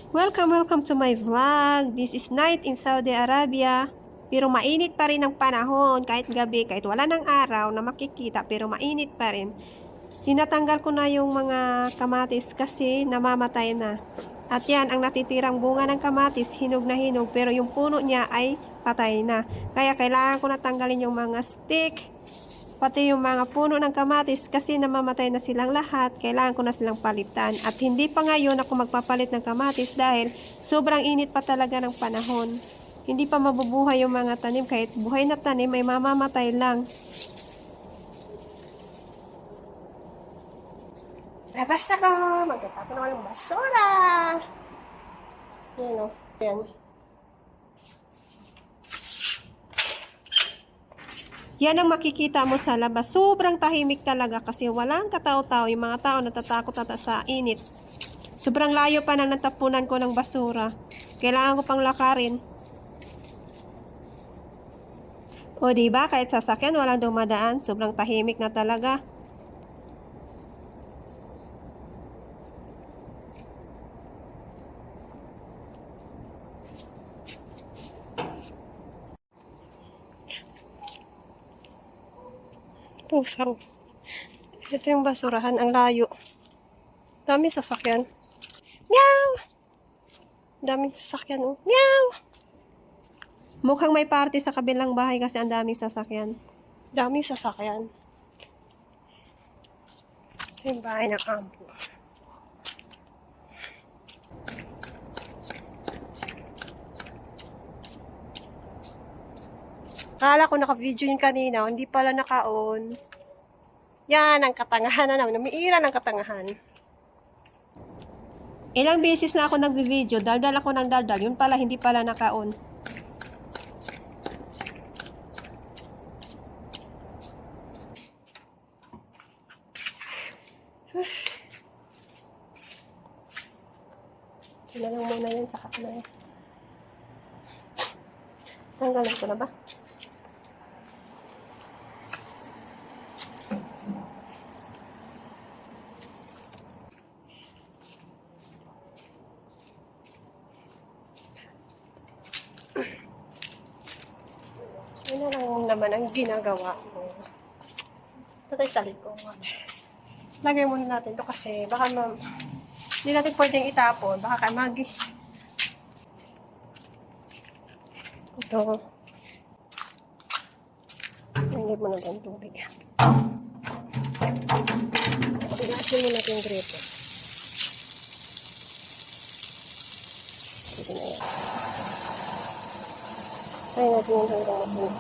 Welcome to my vlog. This is night in Saudi Arabia. Pero mainit pa rin ang panahon kahit gabi, kahit wala ng araw na makikita, pero mainit pa rin. Tinatanggal ko na yung mga kamatis kasi namamatay na. At yan, ang natitirang bunga ng kamatis, hinog na hinog, pero yung puno niya ay patay na. Kaya kailangan ko na tanggalin yung mga stick, pati yung mga puno ng kamatis kasi namamatay na silang lahat, kailangan ko na silang palitan. At hindi pa ngayon ako magpapalit ng kamatis dahil sobrang init pa talaga ng panahon. Hindi pa mabubuhay yung mga tanim, kahit buhay na tanim ay mamamatay lang. Labas ako! Magtatapon ako ng basura! Yan o. Yan. Yan ang makikita mo sa labas. Sobrang tahimik talaga kasi walang katao-tao. Yung mga tao natatakot ata sa init. Sobrang layo pa ng natapunan ko ng basura. Kailangan ko pang lakarin. O diba, kahit sasakyan walang dumadaan. Sobrang tahimik na talaga. Pusang. Ito yung basurahan, ang layo. Daming sasakyan. Meow! Daming sasakyan, oh. Meow! Mukhang may party sa kabilang bahay kasi ang daming sasakyan. Daming sasakyan. Ito yung bahay ng kampo. Kala ko naka-video yun kanina, hindi pala naka-on. Yan, ang katangahan na naman. Umiiral ang katangahan. Ilang beses na ako nag-video, daldal ako ng daldal. Yun pala, hindi pala naka-on. Ito na lang muna yan, saka na yan. Tanggalan ko na ba? Yan na lang naman ang ginagawa ko. Ito tayo sa likod. Lagay muna natin ito kasi baka hindi natin pwedeng itapon. Baka kamagi. Ito. Hindi mo na yung tubig. Pinasin mo natin yung gripo. Ito na yan. Try natin yung hanggang natin.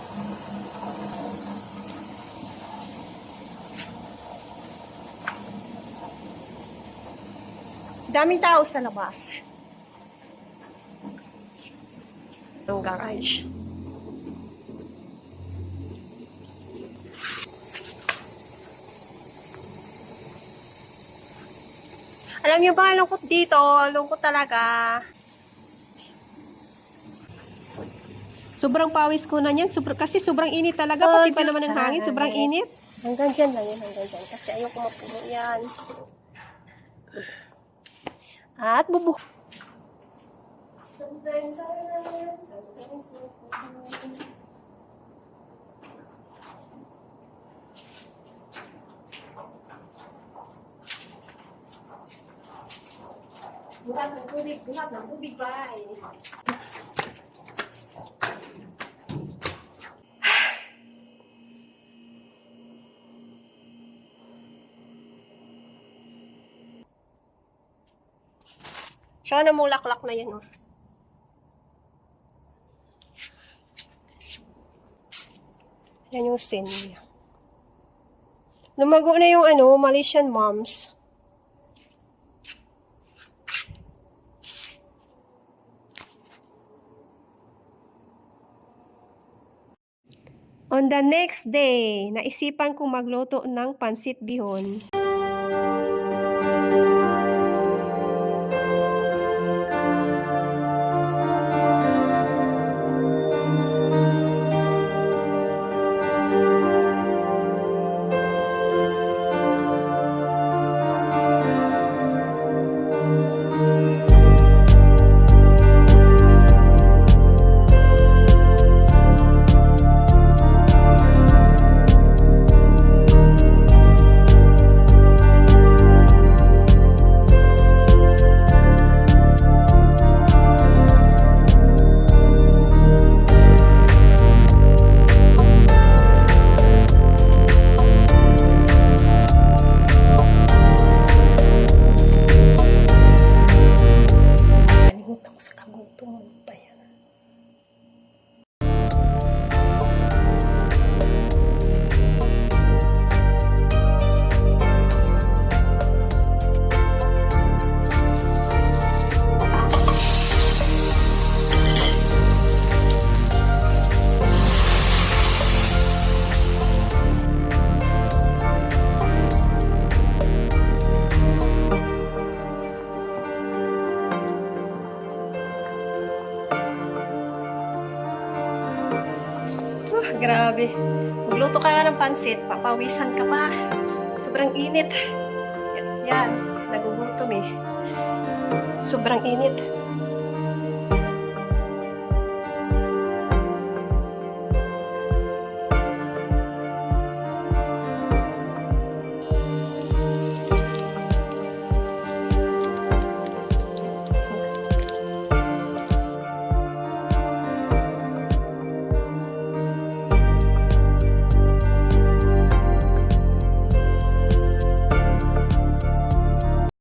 Daming tao sa labas. Ang garage. Alam niyo ba, lungkot dito. Lungkot talaga. Sobrang pawis ko na yan. Kasi sobrang init talaga. Pati pa naman ng hangin. Sobrang init. Hanggang dyan lang yan. Hanggang dyan. Kasi ayoko mapuno yan. At bubu. Sometimes I love, sometimes I love. Buhat ng tubig. Buhat ng tubig ba? Siya na mong laklak na yan, oh. Yan yung scene niya. Lumago na yung Malaysian moms. On the next day, naisipan kong magluto ng pansit bihon. Grabe. Magluto ka nga ng pansit, papawisan ka pa. Sobrang init. Yan, nagugutom eh. Sobrang init.